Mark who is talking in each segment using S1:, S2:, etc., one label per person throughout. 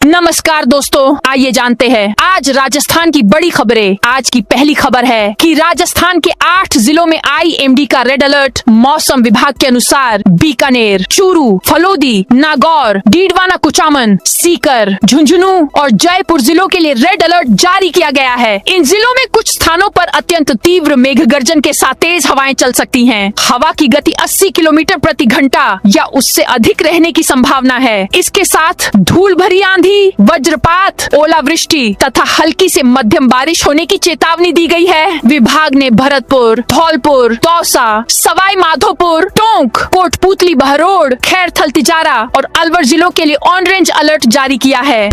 S1: नमस्कार दोस्तों, आइए जानते हैं आज राजस्थान की बड़ी खबरें। आज की पहली खबर है कि राजस्थान के 8 जिलों में IMD का रेड अलर्ट। मौसम विभाग के अनुसार बीकानेर, चूरू, फलोदी, नागौर, डीडवाना, कुचामन, सीकर, झुंझुनू और जयपुर जिलों के लिए रेड अलर्ट जारी किया गया है। इन जिलों में कुछ स्थानों पर अत्यंत तीव्र मेघ गर्जन के साथ तेज हवाएं चल सकती हैं। हवा की गति 80 किलोमीटर प्रति घंटा या उससे अधिक रहने की संभावना है। इसके साथ धूल भरी आंधी, वज्रपात, ओलावृष्टि तथा हल्की से मध्यम बारिश होने की चेतावनी दी गई है। विभाग ने भरतपुर, धौलपुर, दौसा, सवाई माधोपुर, टोंक, कोटपूतली, बहरोड, खैरथल, तिजारा और अलवर जिलों के लिए ऑरेंज अलर्ट जारी किया है।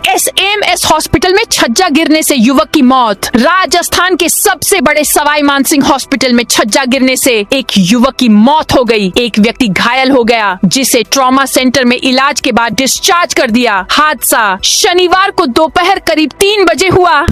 S1: SMS हॉस्पिटल में छज्जा गिरने से युवक की मौत। राजस्थान के सबसे बड़े सवाई मानसिंह हॉस्पिटल में छज्जा गिरने से एक युवक की मौत हो गई। एक व्यक्ति घायल हो गया, जिसे ट्रॉमा सेंटर में इलाज के बाद डिस्चार्ज कर दिया। हादसा शनिवार को दोपहर करीब 3 बजे हुआ।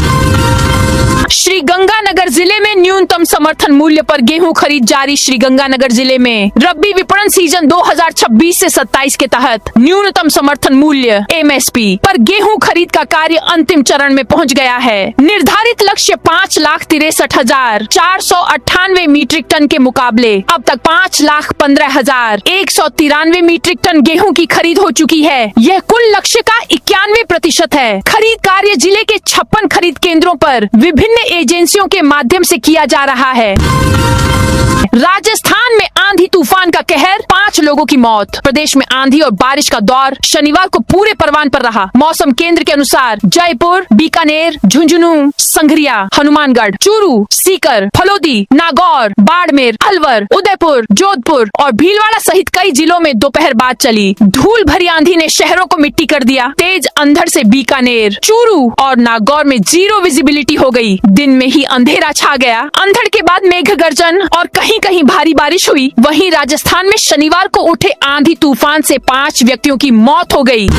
S1: श्रीगंगानगर जिले में न्यूनतम समर्थन मूल्य पर गेहूं खरीद जारी। श्रीगंगानगर जिले में रबी विपणन सीजन 2026 से 27 के तहत न्यूनतम समर्थन मूल्य MSP पर गेहूं खरीद का कार्य अंतिम चरण में पहुंच गया है। निर्धारित लक्ष्य 5,63,498 मीट्रिक टन के मुकाबले अब तक 5,15,193 मीट्रिक टन गेहूं की खरीद हो चुकी है। यह कुल लक्ष्य का 91% है। खरीद कार्य जिले के 56 खरीद केंद्रों पर विभिन्न एजेंसियों के माध्यम से किया जा रहा है। राजस्थान में आंधी तूफान का कहर, 5 लोगों की मौत। प्रदेश में आंधी और बारिश का दौर शनिवार को पूरे परवान पर रहा। मौसम केंद्र के अनुसार जयपुर, बीकानेर, झुंझुनू, संघरिया, हनुमानगढ़, चूरू, सीकर, फलोदी, नागौर, बाड़मेर, अलवर, उदयपुर, जोधपुर और भीलवाड़ा सहित कई जिलों में दोपहर बाद चली धूल भरी आंधी ने शहरों को मिट्टी कर दिया। तेज अंधड़ से बीकानेर, चूरू और नागौर में 0 विजिबिलिटी हो गई। दिन में ही अंधेरा छा गया। अंधड़ के बाद मेघ गर्जन और कहीं कहीं भारी बारिश हुई। वहीं राजस्थान में शनिवार को उठे आंधी तूफान से 5 व्यक्तियों की मौत हो गई।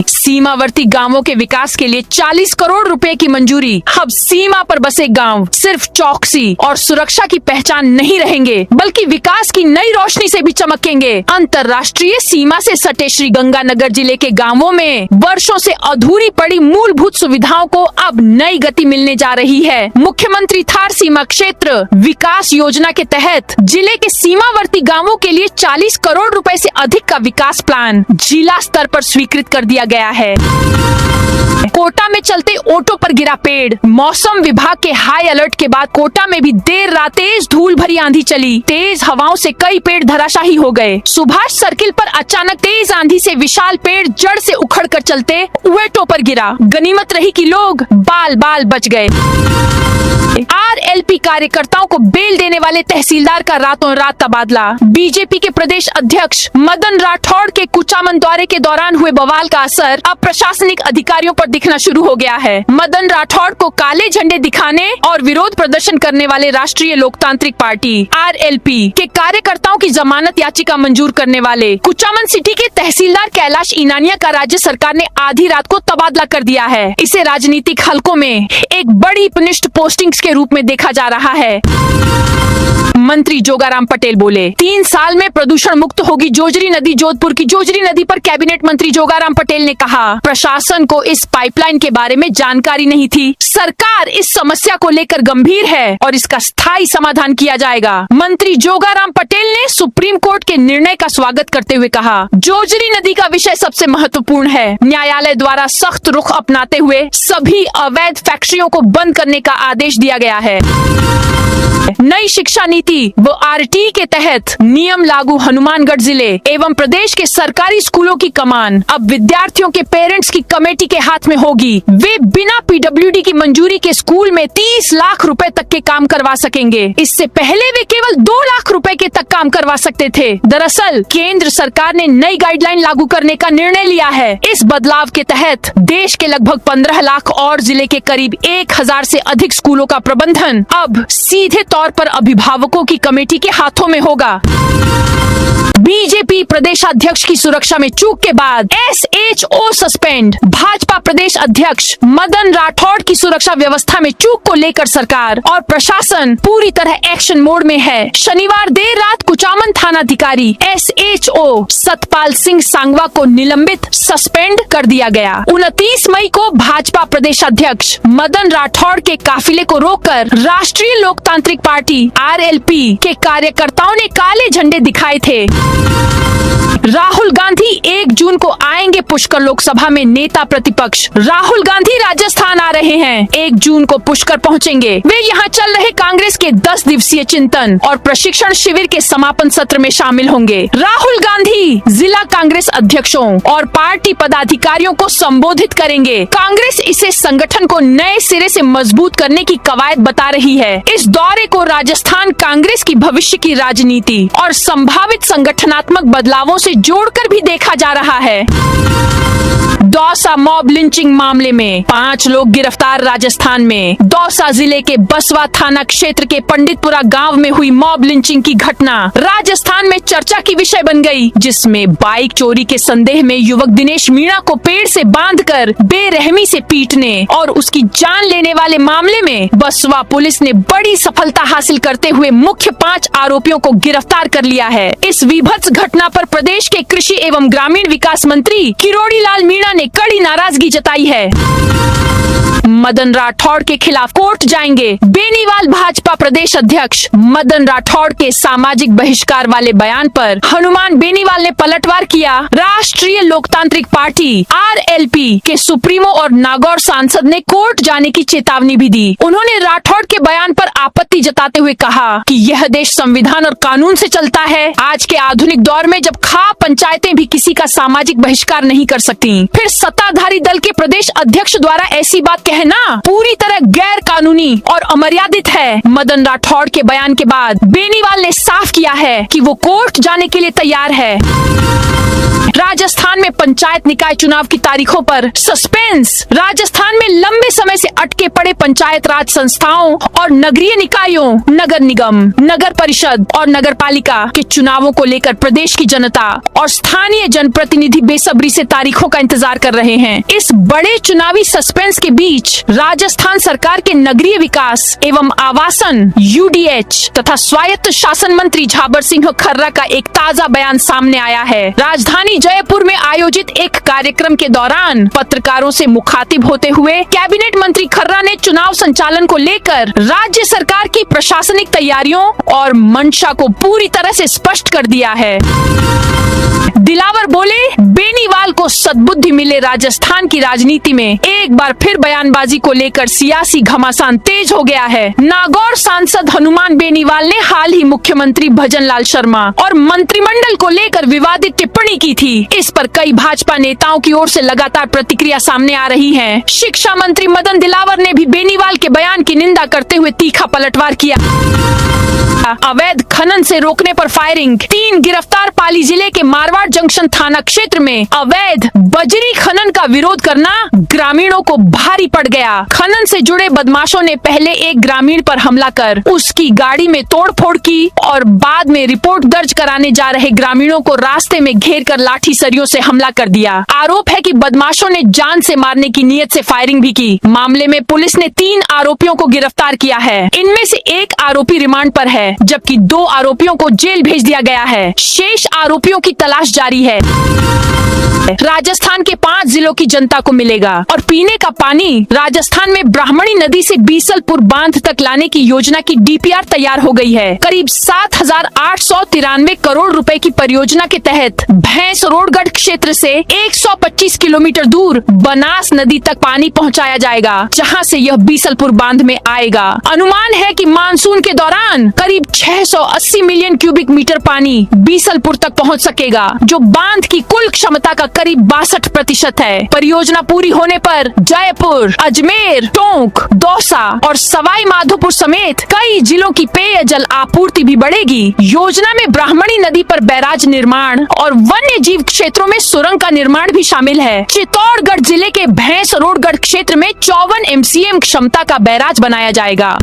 S1: सीमावर्ती गांवों के विकास के लिए 40 करोड़ रुपए की मंजूरी। अब सीमा पर बसे गांव सिर्फ चौकसी और सुरक्षा की पहचान नहीं रहेंगे, बल्कि विकास की नई रोशनी से भी चमकेंगे। अंतर्राष्ट्रीय सीमा से सटे श्रीगंगानगर जिले के गांवों में वर्षों से अधूरी पड़ी मूलभूत सुविधाओं को अब नई गति मिलने जा रही है। मुख्यमंत्री थार सीमा क्षेत्र विकास योजना के तहत जिले के सीमावर्ती गांवों के लिए 40 करोड़ रुपए से अधिक का विकास प्लान जिला स्तर पर स्वीकृत कर दिया गया है। कोटा में चलते ऑटो पर गिरा पेड़। मौसम विभाग के हाई अलर्ट के बाद कोटा में भी देर रात तेज धूल भरी आंधी चली। तेज हवाओं से कई पेड़ धराशायी हो गए। सुभाष सर्किल पर अचानक तेज आंधी से विशाल पेड़ जड़ से उखड़कर चलते ऑटो पर गिरा। गनीमत रही कि लोग बाल बाल बच गए। RLP कार्यकर्ताओं को बेल देने वाले तहसीलदार का रातों रात तबादला। बीजेपी के प्रदेश अध्यक्ष मदन राठौड़ के कुचामन दौरे के दौरान हुए बवाल का असर अब प्रशासनिक अधिकारियों पर दिखना शुरू हो गया है। मदन राठौड़ को काले झंडे दिखाने और विरोध प्रदर्शन करने वाले राष्ट्रीय लोकतांत्रिक पार्टी RLP के कार्यकर्ताओं की जमानत याचिका मंजूर करने वाले कुचामन सिटी के तहसीलदार कैलाश इनानिया का राज्य सरकार ने आधी रात को तबादला कर दिया है। इसे राजनीतिक हलकों में एक बड़ी पुनिष्ट पोस्टिंग के रूप में देखा जा रहा है। मंत्री जोगाराम पटेल बोले, 3 साल में प्रदूषण मुक्त होगी जोजरी नदी। जोधपुर की जोजरी नदी पर कैबिनेट मंत्री जोगाराम पटेल ने कहा, प्रशासन को इस पाइपलाइन के बारे में जानकारी नहीं थी। सरकार इस समस्या को लेकर गंभीर है और इसका स्थायी समाधान किया जाएगा। मंत्री जोगाराम पटेल ने सुप्रीम कोर्ट के निर्णय का स्वागत करते हुए कहा, जोजरी नदी का विषय सबसे महत्वपूर्ण है। न्यायालय द्वारा सख्त रुख अपनाते हुए सभी अवैध फैक्ट्रियों को बंद करने का आदेश दिया गया है। नई शिक्षा नीति व RT के तहत नियम लागू। हनुमानगढ़ जिले एवं प्रदेश के सरकारी स्कूलों की कमान अब विद्यार्थियों के पेरेंट्स की कमेटी के हाथ में होगी। वे बिना PWD की मंजूरी के स्कूल में 30 लाख रुपए तक के काम करवा सकेंगे। इससे पहले वे केवल 2 लाख रुपए के तक काम करवा सकते थे। दरअसल केंद्र सरकार ने नई गाइडलाइन लागू करने का निर्णय लिया है। इस बदलाव के तहत देश के लगभग 15 लाख और जिले के करीब 1000 से अधिक स्कूलों का प्रबंधन प्रशासन अब सीधे तौर पर अभिभावकों की कमेटी के हाथों में होगा। बीजेपी प्रदेशाध्यक्ष की सुरक्षा में चूक के बाद SHO सस्पेंड। भाजपा प्रदेश अध्यक्ष मदन राठौड़ की सुरक्षा व्यवस्था में चूक को लेकर सरकार और प्रशासन पूरी तरह एक्शन मोड में है। शनिवार देर रात कुचामन थानाधिकारी SHO सतपाल सिंह सांगवा को निलंबित सस्पेंड कर दिया गया। 29 मई को भाजपा प्रदेशाध्यक्ष मदन राठौड़ के काफिले को रोककर राष्ट्रीय लोकतांत्रिक पार्टी RLP के कार्यकर्ताओं ने काले झंडे दिखाए थे। राहुल गांधी 1 जून को आएंगे पुष्कर लोकसभा में। नेता प्रतिपक्ष राहुल गांधी राजस्थान आ रहे हैं। 1 जून को पुष्कर पहुंचेंगे। वे यहां चल रहे कांग्रेस के 10 दिवसीय चिंतन और प्रशिक्षण शिविर के समापन सत्र में शामिल होंगे। राहुल गांधी जिला कांग्रेस अध्यक्षों और पार्टी पदाधिकारियों को संबोधित करेंगे। कांग्रेस इसे संगठन को नए सिरे से मजबूत करने की कवायद बता रही है। इस दौरे को राजस्थान कांग्रेस की भविष्य की राजनीति और संभावित संगठनात्मक बदलावों से जोड़कर भी देखा जा रहा है। दौसा मॉब लिंचिंग मामले में 5 लोग गिरफ्तार। राजस्थान में दौसा जिले के बसवा थाना क्षेत्र के पंडितपुरा गांव में हुई मॉब लिंचिंग की घटना राजस्थान में चर्चा की विषय बन गई, जिसमें बाइक चोरी के संदेह में युवक दिनेश मीणा को पेड़ से बांधकर बेरहमी से पीटने और उसकी जान लेने वाले मामले में बसवा पुलिस ने बड़ी सफलता हासिल करते हुए मुख्य 5 आरोपियों को गिरफ्तार कर लिया है। इस विभत्स घटना पर प्रदेश के कृषि एवं ग्रामीण विकास मंत्री किरोड़ी लाल मीणा ने कड़ी नाराजगी जताई है। मदन राठौड़ के खिलाफ कोर्ट जाएंगे। बेनीवाल भाजपा प्रदेश अध्यक्ष मदन राठौड़ के सामाजिक बहिष्कार वाले बयान पर हनुमान बेनीवाल ने पलटवार किया। राष्ट्रीय लोकतांत्रिक पार्टी RLP के सुप्रीमो और नागौर सांसद ने कोर्ट जाने की चेतावनी भी दी। उन्होंने राठौड़ के बयान पर आपत्ति जताते हुए कहा कि यह देश संविधान और कानून से चलता है। आज के आधुनिक दौर में जब खा पंचायतें भी किसी का सामाजिक बहिष्कार नहीं कर सकती, फिर सत्ताधारी दल के प्रदेश अध्यक्ष द्वारा ऐसी बात कहना पूरी तरह गैर कानूनी और अमर्यादित है। मदन राठौड़ के बयान के बाद बेनीवाल ने साफ किया है कि वो कोर्ट जाने के लिए तैयार है। राजस्थान में पंचायत निकाय चुनाव की तारीखों पर सस्पेंस। राजस्थान में लंबे समय से अटके पड़े पंचायत राज संस्थाओं और नगरीय निकायों, नगर निगम, नगर परिषद और नगर पालिका के चुनावों को लेकर प्रदेश की जनता और स्थानीय जनप्रतिनिधि बेसब्री से तारीखों का इंतजार कर रहे हैं। इस बड़े चुनावी सस्पेंस के बीच राजस्थान सरकार के नगरीय विकास एवं आवासन UDH तथा स्वायत्त शासन मंत्री झाबर सिंह खर्रा का एक ताजा बयान सामने आया है। राजधानी जयपुर में आयोजित एक कार्यक्रम के दौरान पत्रकारों से मुखातिब होते हुए कैबिनेट मंत्री खर्रा ने चुनाव संचालन को लेकर राज्य सरकार की प्रशासनिक तैयारियों और मंशा को पूरी तरह से स्पष्ट कर दिया है। दिलावर बोले, बेनीवाल को सद्बुद्धि मिले। राजस्थान की राजनीति में एक बार फिर बयानबाजी को लेकर सियासी घमासान तेज हो गया है। नागौर सांसद हनुमान बेनीवाल ने हाल ही मुख्यमंत्री भजन लाल शर्मा और मंत्रिमंडल को लेकर विवादित टिप्पणी की थी। इस पर कई भाजपा नेताओं की ओर से लगातार प्रतिक्रिया सामने आ रही है। शिक्षा मंत्री मदन दिलावर ने भी बेनीवाल के बयान की निंदा करते हुए तीखा पलटवार किया। अवैध खनन से रोकने पर फायरिंग। 3 गिरफ्तार। पाली जिले के मारवाड़ जंक्शन थाना क्षेत्र में अवैध बजरी खनन का विरोध करना ग्रामीणों को भारी पड़ गया। खनन से जुड़े बदमाशों ने पहले एक ग्रामीण पर हमला कर उसकी गाड़ी में तोड़फोड़ की और बाद में रिपोर्ट दर्ज कराने जा रहे ग्रामीणों को रास्ते में घेर कर लाठी सरियों से हमला कर दिया। आरोप है कि बदमाशों ने जान से मारने की नीयत से फायरिंग भी की। मामले में पुलिस ने 3 आरोपियों को गिरफ्तार किया है। इनमें से एक आरोपी रिमांड पर है, जबकि 2 आरोपियों को जेल भेज दिया गया है। शेष आरोपियों की तलाश जारी है। राजस्थान के 5 जिलों की जनता को मिलेगा और पीने का पानी। राजस्थान में ब्राह्मणी नदी से बीसलपुर बांध तक लाने की योजना की DPR तैयार हो गई है। करीब 7,893 करोड़ रुपए की परियोजना के तहत भैंस रोडगढ़ क्षेत्र से 125 किलोमीटर दूर बनास नदी तक पानी पहुंचाया जाएगा, जहां से यह बीसलपुर बांध में आएगा। अनुमान है कि मानसून के दौरान करीब 680 मिलियन क्यूबिक मीटर पानी बीसलपुर तक पहुंच सकेगा, जो बांध की कुल क्षमता का करीब 62% है। परियोजना पूरी होने पर जयपुर, अजमेर, टोंक, दौसा और सवाई माधोपुर समेत कई जिलों की पेयजल आपूर्ति भी बढ़ेगी। योजना में ब्राह्मणी नदी पर बैराज निर्माण और वन्य जीव क्षेत्रों में सुरंग का निर्माण भी शामिल है। चित्तौड़गढ़ जिले के भैंसरोडगढ़ क्षेत्र में 54 MCM क्षमता का बैराज बनाया जाएगा।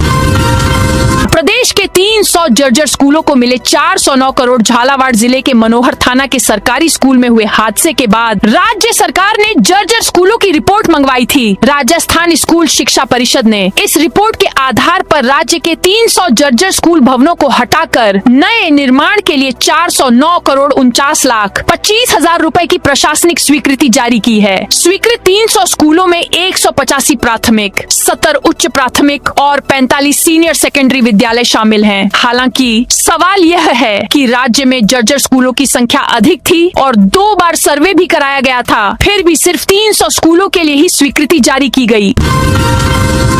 S1: प्रदेश के 300 जर्जर स्कूलों को मिले 409 करोड़। झालावाड़ जिले के मनोहर थाना के सरकारी स्कूल में हुए हादसे के बाद राज्य सरकार ने जर्जर स्कूलों की रिपोर्ट मंगवाई थी। राजस्थान स्कूल शिक्षा परिषद ने इस रिपोर्ट के आधार पर राज्य के 300 जर्जर स्कूल भवनों को हटाकर नए निर्माण के लिए 409 करोड़ 49 लाख 25 हजार रुपए की प्रशासनिक स्वीकृति जारी की है। स्वीकृत 300 स्कूलों में 185 प्राथमिक, 70 उच्च प्राथमिक और 45 सीनियर सेकेंडरी विद्यालय शामिल हैं। हालांकि सवाल यह है कि राज्य में जर्जर स्कूलों की संख्या अधिक थी और 2 बार सर्वे भी कराया गया था, फिर भी सिर्फ 300 स्कूलों के लिए ही स्वीकृति जारी की गई।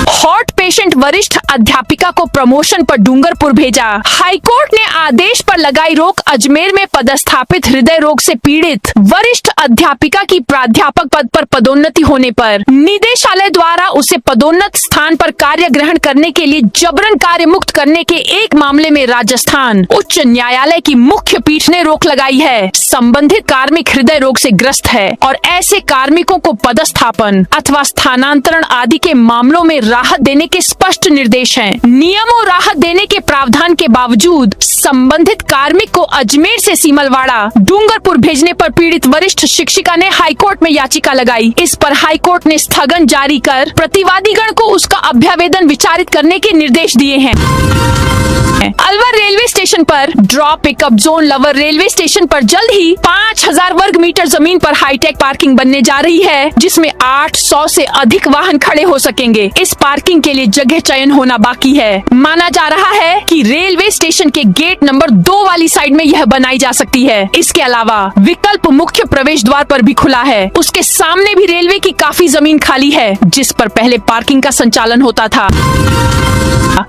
S1: हॉट पेशेंट वरिष्ठ अध्यापिका को प्रमोशन पर डूंगरपुर भेजा। हाईकोर्ट ने आदेश पर लगाई रोक। अजमेर में पदस्थापित हृदय रोग से पीड़ित वरिष्ठ अध्यापिका की प्राध्यापक पद पर पदोन्नति होने पर निदेशालय द्वारा उसे पदोन्नत स्थान पर कार्य ग्रहण करने के लिए जबरन कार्य मुक्त करने के एक मामले में राजस्थान उच्च न्यायालय की मुख्य पीठ ने रोक लगाई है। संबंधित कार्मिक हृदय रोग से ग्रस्त है और ऐसे कार्मिकों को पदस्थापन अथवा स्थानांतरण आदि के मामलों में राहत देने के स्पष्ट निर्देश हैं। नियमों राहत देने के प्रावधान के बावजूद संबंधित कार्मिक को अजमेर से सीमलवाड़ा डूंगरपुर भेजने पर पीड़ित वरिष्ठ शिक्षिका ने हाईकोर्ट में याचिका लगाई। इस पर हाईकोर्ट ने स्थगन जारी कर प्रतिवादीगण को उसका अभ्यावेदन विचारित करने के निर्देश दिए हैं। अलवर रेलवे स्टेशन पर drop pickup zone. Lover railway station पर जल्द ही 5000 वर्ग मीटर जमीन पर हाईटेक पार्किंग बनने जा रही है, जिसमें 800 से अधिक वाहन खड़े हो सकेंगे। इस पार्किंग के लिए जगह चयन होना बाकी है। माना जा रहा है कि रेलवे स्टेशन के गेट नंबर 2 वाली साइड में यह बनाई जा सकती है। इसके अलावा विकल्प मुख्य प्रवेश द्वार पर भी खुला है। उसके सामने भी रेलवे की काफी जमीन खाली है, जिस पर पहले पार्किंग का संचालन होता था।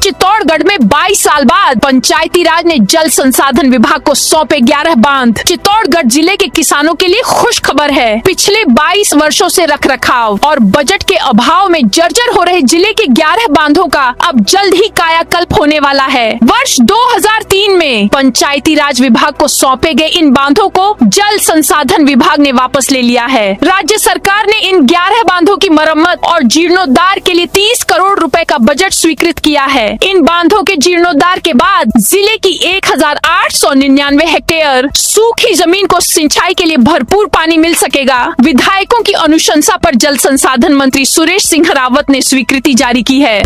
S1: चित्तौड़गढ़ में 22 साल बाद पंचायती राज ने जल संसाधन विभाग को सौंपे 11 बांध। चित्तौड़गढ़ जिले के किसानों के लिए खुश खबर है। पिछले 22 वर्षों से रखरखाव और बजट के अभाव में जर्जर हो रहे जिले के 11 बांधों का अब जल्द ही कायाकल्प होने वाला है। वर्ष 2003 में पंचायती राज विभाग को सौंपे गए इन बांधों को जल संसाधन विभाग ने वापस ले लिया है। राज्य सरकार ने इन 11 बांधों की मरम्मत और जीर्णोद्धार के लिए 30 करोड़ रुपए का बजट स्वीकृत किया है। इन बांधों के जीर्णोद्धार के बाद जिले की 1899 हेक्टेयर सूखी जमीन को सिंचाई के लिए भरपूर पानी मिल सकेगा। विधायकों की अनुशंसा पर जल संसाधन मंत्री सुरेश सिंह रावत ने स्वीकृति जारी की है।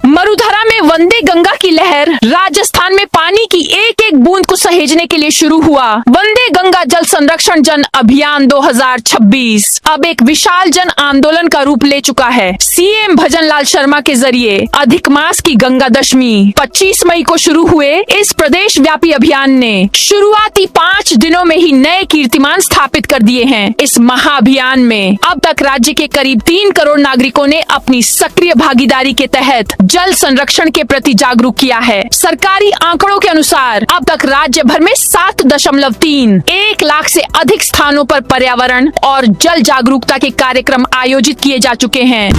S1: मरुधरा में वंदे गंगा की लहर। राजस्थान में पानी की एक एक बूंद को सहेजने के लिए शुरू हुआ वंदे गंगा जल संरक्षण जन अभियान 2026 अब एक विशाल जन आंदोलन का रूप ले चुका है। सीएम भजन लाल शर्मा के जरिए अधिक मास की गंगा दशमी 25 मई को शुरू हुए इस प्रदेश व्यापी अभियान ने शुरुआती 5 दिनों में ही नए कीर्तिमान स्थापित कर दिए हैं। इस महाअभियान में अब तक राज्य के करीब 3 करोड़ नागरिकों ने अपनी सक्रिय भागीदारी के तहत जल संरक्षण के प्रति जागरूक किया है। सरकारी आंकड़ों के अनुसार अब तक राज्य भर में 7.3 लाख से अधिक स्थानों पर पर्यावरण और जल जागरूकता के कार्यक्रम आयोजित किए जा चुके हैं।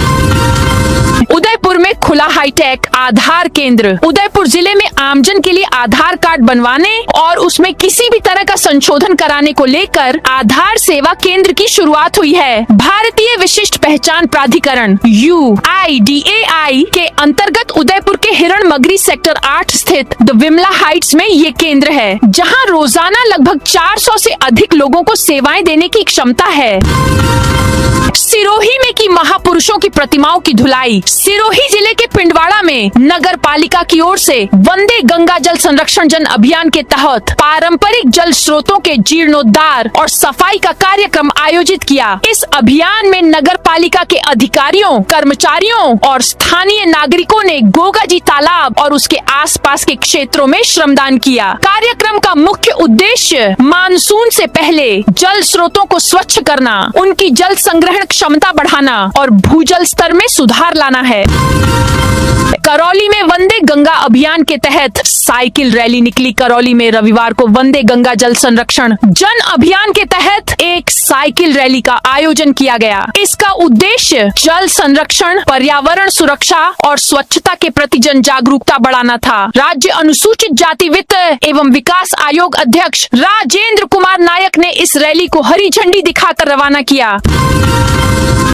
S1: उदयपुर में खुला हाईटेक आधार केंद्र। उदयपुर जिले में आमजन के लिए आधार कार्ड बनवाने और उसमें किसी भी तरह का संशोधन कराने को लेकर आधार सेवा केंद्र की शुरुआत हुई है। भारतीय विशिष्ट पहचान प्राधिकरण UIDAI के अंतर्गत उदयपुर के हिरण मगरी सेक्टर 8 स्थित द विमला हाइट्स में ये केंद्र है, जहां रोजाना लगभग 400 से अधिक लोगों को सेवाएं देने की क्षमता है। सिरोही में की महापुरुषों की प्रतिमाओं की धुलाई। सिरोही जिले के पिंडवाड़ा में नगर पालिका की ओर से वंदे गंगा जल संरक्षण जन अभियान के तहत पारंपरिक जल स्रोतों के जीर्णोद्धार और सफाई का कार्यक्रम आयोजित किया। इस अभियान में नगर पालिका के अधिकारियों, कर्मचारियों और स्थानीय नागरिकों ने गोगाजी तालाब और उसके आसपास के क्षेत्रों में श्रमदान किया। कार्यक्रम का मुख्य उद्देश्य मानसून से पहले जल स्रोतों को स्वच्छ करना, उनकी जल संग्रहण क्षमता बढ़ाना और भूजल स्तर में सुधार लाना है। करौली में वंदे गंगा अभियान के तहत साइकिल रैली निकली। करौली में रविवार को वंदे गंगा जल संरक्षण जन अभियान के तहत एक साइकिल रैली का आयोजन किया गया। इसका उद्देश्य जल संरक्षण, पर्यावरण सुरक्षा और स्वच्छता के प्रति जन जागरूकता बढ़ाना था। राज्य अनुसूचित जाति वित्त एवं विकास आयोग अध्यक्ष राजेंद्र कुमार नायक ने इस रैली को हरी झंडी दिखाकर रवाना किया।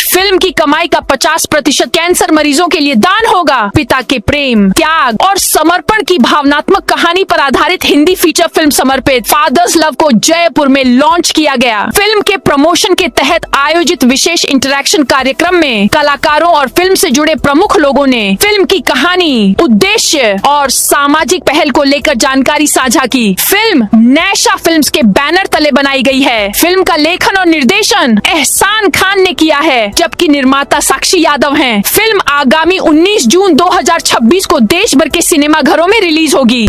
S1: फिल्म की कमाई का 50% कैंसर मरीजों के लिए दान होगा। पिता के प्रेम, त्याग और समर्पण की भावनात्मक कहानी पर आधारित हिंदी फीचर फिल्म समर्पित फादर्स लव को जयपुर में लॉन्च किया गया। फिल्म के प्रमोशन के तहत आयोजित विशेष इंटरैक्शन कार्यक्रम में कलाकारों और फिल्म से जुड़े प्रमुख लोगों ने फिल्म की कहानी, उद्देश्य और सामाजिक पहल को लेकर जानकारी साझा की। फिल्म नैशा फिल्म्स के बैनर तले बनाई गई है। फिल्म का लेखन और निर्देशन एहसान खान ने किया है, जबकि निर्माता साक्षी यादव हैं। फिल्म आगामी 19 जून 2026 को देश भर के सिनेमाघरों में रिलीज होगी।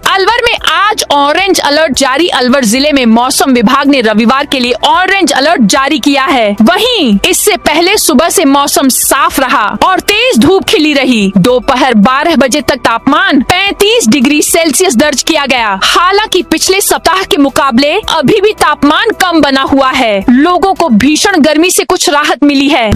S1: अलवर में आज ऑरेंज अलर्ट जारी। अलवर जिले में मौसम विभाग ने रविवार के लिए ऑरेंज अलर्ट जारी किया है। वहीं इससे पहले सुबह से मौसम साफ रहा और तेज धूप खिली रही। दोपहर 12 बजे तक तापमान 35 डिग्री सेल्सियस दर्ज किया गया। हालांकि पिछले सप्ताह के मुकाबले अभी भी तापमान कम बना हुआ है। लोगों को भीषण गर्मी से कुछ राहत मिली है।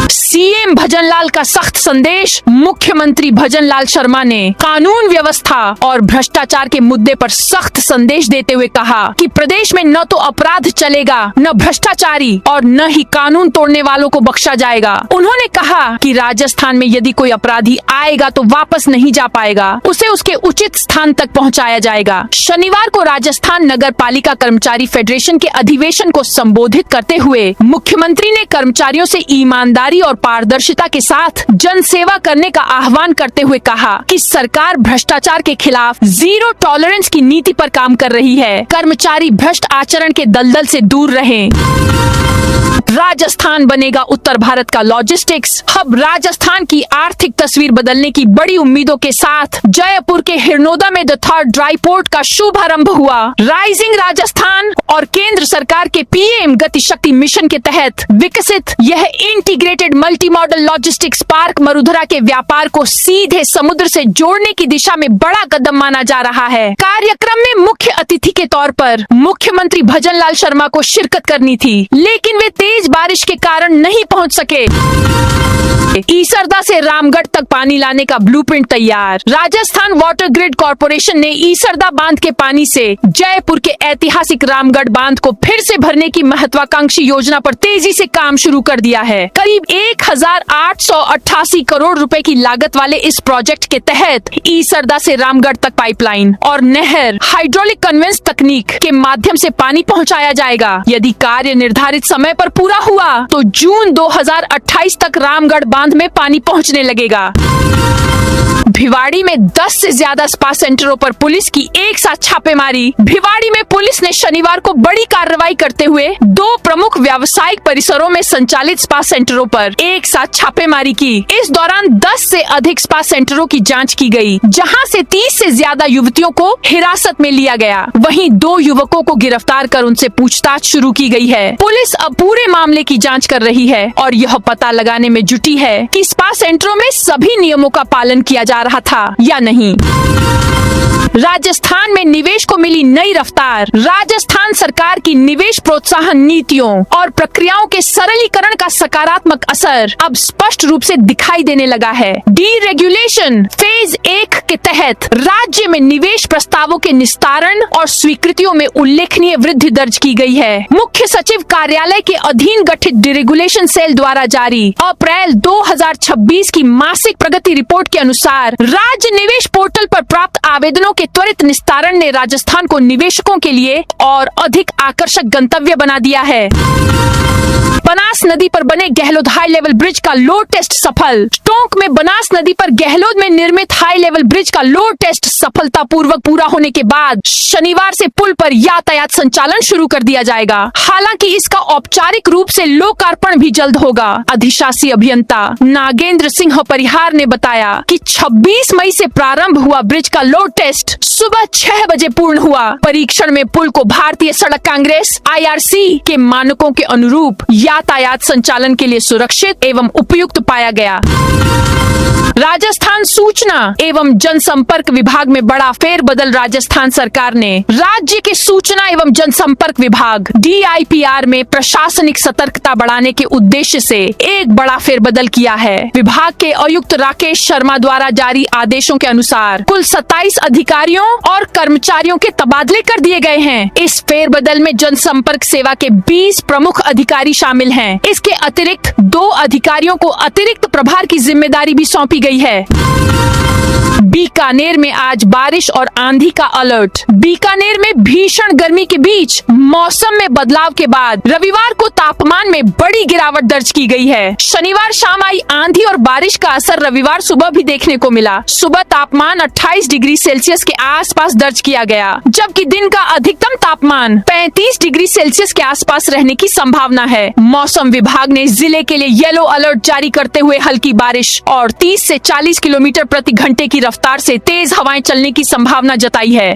S1: सीएम भजनलाल का सख्त संदेश। मुख्यमंत्री भजनलाल शर्मा ने कानून व्यवस्था और भ्रष्टाचार के मुद्दे पर सख्त संदेश देते हुए कहा कि प्रदेश में न तो अपराध चलेगा, न भ्रष्टाचारी और न ही कानून तोड़ने वालों को बख्शा जाएगा। उन्होंने कहा कि राजस्थान में यदि कोई अपराधी आएगा तो वापस नहीं जा पाएगा, उसे उसके उचित स्थान तक पहुंचाया जाएगा। शनिवार को राजस्थान नगर पालिका कर्मचारी फेडरेशन के अधिवेशन को संबोधित करते हुए मुख्यमंत्री ने कर्मचारियों से ईमानदारी और पारदर्शिता के साथ जन सेवा करने का आह्वान करते हुए कहा कि सरकार भ्रष्टाचार के खिलाफ जीरो टॉलरेंस की नीति पर काम कर रही है। कर्मचारी भ्रष्ट आचरण के दलदल से दूर रहें। राजस्थान बनेगा उत्तर भारत का लॉजिस्टिक्स हब। राजस्थान की आर्थिक तस्वीर बदलने की बड़ी उम्मीदों के साथ जयपुर के हिरनोदा में द थर्ड ड्राई पोर्ट का शुभारंभ हुआ। राइजिंग राजस्थान और केंद्र सरकार के पीएम गति शक्ति मिशन के तहत विकसित यह integrated multi modal logistics park Marudhara के व्यापार को सीधे समुद्र से जोड़ने की दिशा में बड़ा कदम माना जा रहा है। कार्यक्रम में मुख्य अतिथि के तौर पर मुख्यमंत्री भजनलाल शर्मा को शिरकत करनी थी, लेकिन वे तेज बारिश के कारण नहीं पहुंच सके। ईसरदा से रामगढ़ तक पानी लाने का ब्लूप्रिंट तैयार। राजस्थान वाटर ग्रिड कॉरपोरेशन ने ईसरदा बांध के पानी से जयपुर के ऐतिहासिक रामगढ़ बांध को फिर से भरने की महत्वाकांक्षी योजना पर तेजी से काम शुरू कर दिया है। करीब 1888 करोड़ रुपए की लागत वाले इस प्रोजेक्ट के तहत ईसरदा से रामगढ़ तक पाइपलाइन और नहर हाइड्रोलिक कन्वेंस तकनीक के माध्यम से पानी पहुंचाया जाएगा। यदि कार्य निर्धारित समय पर पूरा हुआ तो जून 2028 तक रामगढ़ बांध में पानी पहुंचने लगेगा। भिवाड़ी में 10 से ज्यादा स्पा सेंटरों पर पुलिस की एक साथ छापेमारी। भिवाड़ी में पुलिस ने शनिवार को बड़ी कार्रवाई करते हुए 2 प्रमुख व्यावसायिक परिसरों में संचालित स्पा सेंटरों पर एक साथ छापेमारी की। इस दौरान 10 से अधिक स्पा सेंटरों की जांच की गई, जहां से 30 से ज्यादा युवतियों को हिरासत में लिया गया। वहीं 2 युवकों को गिरफ्तार कर उनसे पूछताछ शुरू की गई है। पुलिस अब पूरे मामले की जाँच कर रही है और यह पता लगाने में जुटी है कि स्पा सेंटरों में सभी नियमों का पालन किया जा रहा था या नहीं। राजस्थान में निवेश को मिली नई रफ्तार। राजस्थान सरकार की निवेश प्रोत्साहन नीतियों और प्रक्रियाओं के सरलीकरण का सकारात्मक असर अब स्पष्ट रूप से दिखाई देने लगा है। डीरेगुलेशन फेज 1 के तहत राज्य में निवेश प्रस्तावों के निस्तारण और स्वीकृतियों में उल्लेखनीय वृद्धि दर्ज की गई है। मुख्य सचिव कार्यालय के अधीन गठित डीरेगुलेशन सेल द्वारा जारी अप्रैल 2026 की मासिक प्रगति रिपोर्ट के अनुसार राज्य निवेश पोर्टल पर प्राप्त आवेदनों के त्वरित निस्तारण ने राजस्थान को निवेशकों के लिए और अधिक आकर्षक गंतव्य बना दिया है। बनास नदी पर बने गहलोत हाई लेवल ब्रिज का लोड टेस्ट सफल। टोंक में बनास नदी पर गहलोत में निर्मित हाई लेवल ब्रिज का लोड टेस्ट सफलतापूर्वक पूरा होने के बाद शनिवार से पुल पर यातायात संचालन शुरू कर दिया जाएगा। हालांकि इसका औपचारिक रूप से लोकार्पण भी जल्द होगा। अधिशासी अभियंता नागेंद्र सिंह परिहार ने बताया कि 26 मई से प्रारंभ हुआ ब्रिज का लोड टेस्ट सुबह 6 बजे पूर्ण हुआ। परीक्षण में पुल को भारतीय सड़क कांग्रेस IRC के मानकों के अनुरूप यातायात संचालन के लिए सुरक्षित एवं उपयुक्त पाया गया। राजस्थान सूचना एवं जनसंपर्क विभाग में बड़ा फेरबदल। राजस्थान सरकार ने राज्य के सूचना एवं जनसंपर्क विभाग DIPR में प्रशासनिक सतर्कता बढ़ाने के उद्देश्य से एक बड़ा फेरबदल किया है। विभाग के आयुक्त राकेश शर्मा द्वारा जारी आदेशों के अनुसार कुल 27 अधिकारियों और कर्मचारियों के तबादले कर दिए गए हैं। इस फेरबदल में जनसंपर्क सेवा के 20 प्रमुख अधिकारी शामिल हैं। इसके अतिरिक्त 2 अधिकारियों को अतिरिक्त प्रभार की जिम्मेदारी भी सौंपी गई है। बीकानेर में आज बारिश और आंधी का अलर्ट। बीकानेर में भीषण गर्मी के बीच मौसम में बदलाव के बाद रविवार को तापमान में बड़ी गिरावट दर्ज की गई है। शनिवार शाम आई आंधी और बारिश का असर रविवार सुबह भी देखने को मिला। सुबह तापमान 28 डिग्री सेल्सियस के आसपास दर्ज किया गया, जबकि दिन का अधिकतम तापमान 35 डिग्री सेल्सियस के आसपास रहने की संभावना है। मौसम विभाग ने जिले के लिए येलो अलर्ट जारी करते हुए हल्की बारिश और 30 से 40 किलोमीटर प्रति घंटे की रफ्तार से तेज हवाएं चलने की संभावना जताई है।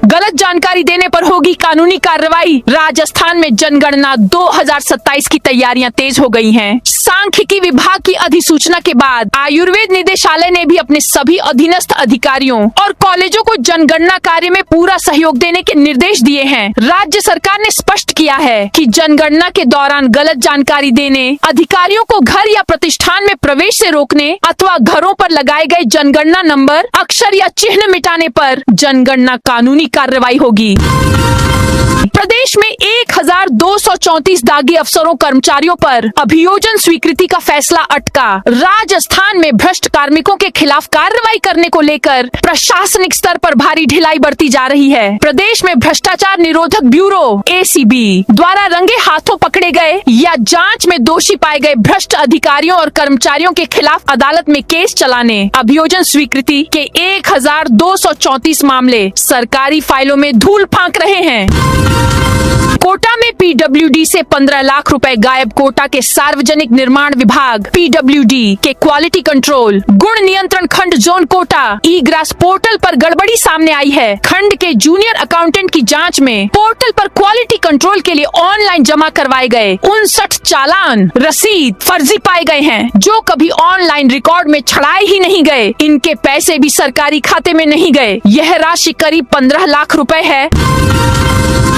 S1: गलत जानकारी देने पर होगी कानूनी कार्रवाई। राजस्थान में जनगणना 2027 की तैयारियां तेज हो गई हैं। सांख्यिकी विभाग की अधिसूचना के बाद आयुर्वेद निदेशालय ने भी अपने सभी अधीनस्थ अधिकारियों और कॉलेजों को जनगणना कार्य में पूरा सहयोग देने के निर्देश दिए हैं। राज्य सरकार ने स्पष्ट किया है कि जनगणना के दौरान गलत जानकारी देने, अधिकारियों को घर या प्रतिष्ठान में प्रवेश से रोकने अथवा घरों पर लगाए गए जनगणना नंबर, अक्षर या चिन्ह मिटाने पर जनगणना कानूनी कार्रवाई होगी। प्रदेश में 1234 दागी अफसरों कर्मचारियों पर अभियोजन स्वीकृति का फैसला अटका। राजस्थान में भ्रष्ट कार्मिकों के खिलाफ कार्रवाई करने को लेकर प्रशासनिक स्तर पर भारी ढिलाई बरती जा रही है। प्रदेश में भ्रष्टाचार निरोधक ब्यूरो ACB द्वारा रंगे हाथों पकड़े गए या जांच में दोषी पाए गए भ्रष्ट अधिकारियों और कर्मचारियों के खिलाफ अदालत में केस चलाने, अभियोजन स्वीकृति के 1234 मामले सरकारी फाइलों में धूल फांक रहे हैं। कोटा में PWD से 15 लाख रुपए गायब। कोटा के सार्वजनिक निर्माण विभाग PWD के क्वालिटी कंट्रोल गुण नियंत्रण खंड जोन कोटा ई-ग्रास पोर्टल पर गड़बड़ी सामने आई है। खंड के जूनियर अकाउंटेंट की जांच में पोर्टल पर क्वालिटी कंट्रोल के लिए ऑनलाइन जमा करवाए गए 59 चालान रसीद फर्जी पाए गए हैं, जो कभी ऑनलाइन रिकॉर्ड में छड़ाए ही नहीं गए। इनके पैसे भी सरकारी खाते में नहीं गए। यह राशि करीब 15 लाख रुपए है।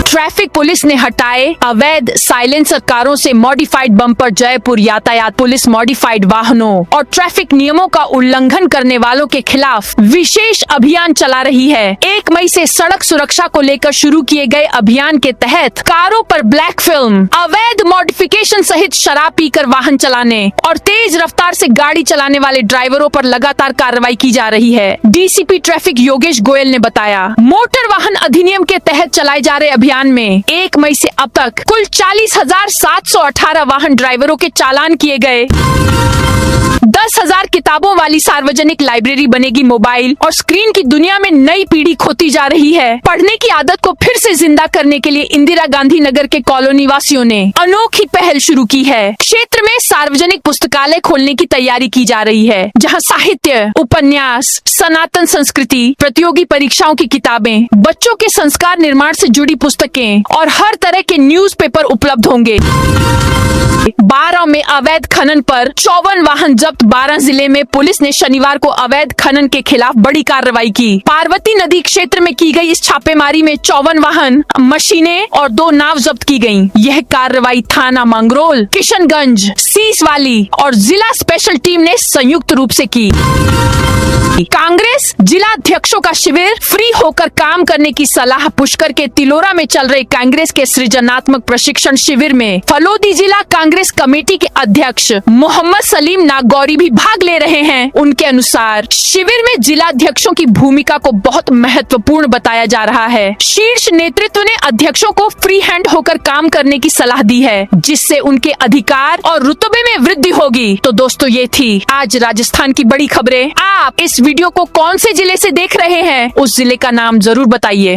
S1: ट्रैफिक पुलिस ने हटाए अवैध साइलेंसर कारों से मॉडिफाइड बम्पर। जयपुर यातायात पुलिस मॉडिफाइड वाहनों और ट्रैफिक नियमों का उल्लंघन करने वालों के खिलाफ विशेष अभियान चला रही है। 1 मई से सड़क सुरक्षा को लेकर शुरू किए गए अभियान के तहत कारों पर ब्लैक फिल्म, अवैध मॉडिफिकेशन सहित शराब पीकर वाहन चलाने और तेज रफ्तार से गाड़ी चलाने वाले ड्राइवरों पर लगातार कार्रवाई की जा रही है। DCP ट्रैफिक योगेश गोयल ने बताया, मोटर वाहन अधिनियम के तहत चलाए जा रहे अभियान में 1 मई से अब तक कुल 40,718 वाहन ड्राइवरों के चालान किए गए। 10,000 किताबों वाली सार्वजनिक लाइब्रेरी बनेगी। मोबाइल और स्क्रीन की दुनिया में नई पीढ़ी खोती जा रही है। पढ़ने की आदत को फिर से जिंदा करने के लिए इंदिरा गांधी नगर के कॉलोनी वासियों ने अनोखी पहल शुरू की है। क्षेत्र में सार्वजनिक पुस्तकालय खोलने की तैयारी की जा रही है, जहां साहित्य, उपन्यास, सनातन संस्कृति, प्रतियोगी परीक्षाओं की किताबें, बच्चों के संस्कार निर्माण से जुड़ी पुस्तकें और हर तरह के न्यूज़पेपर उपलब्ध होंगे। 12 में अवैध खनन पर 54 वाहन जब्त। 12 जिले में पुलिस ने शनिवार को अवैध खनन के खिलाफ बड़ी कार्रवाई की। पार्वती नदी क्षेत्र में की गई इस छापेमारी में 54 वाहन, मशीनें और 2 नाव जब्त की गयी। यह कार्रवाई थाना मंगरोल, किशनगंज, सीसवाली और जिला स्पेशल टीम ने संयुक्त रूप से की। कांग्रेस जिला अध्यक्षों का शिविर, फ्री होकर काम करने की सलाह। पुष्कर के तिलोरा में चल रहे कांग्रेस के सृजनात्मक प्रशिक्षण शिविर में फलोदी जिला कांग्रेस कमेटी के अध्यक्ष मोहम्मद सलीम नागौर गौरी भी भाग ले रहे हैं। उनके अनुसार शिविर में जिलाध्यक्षों की भूमिका को बहुत महत्वपूर्ण बताया जा रहा है। शीर्ष नेतृत्व ने अध्यक्षों को फ्री हैंड होकर काम करने की सलाह दी है, जिससे उनके अधिकार और रुतबे में वृद्धि होगी। तो दोस्तों, ये थी आज राजस्थान की बड़ी खबरें। आप इस वीडियो को कौन से जिले से देख रहे हैं, उस जिले का नाम जरूर बताइए।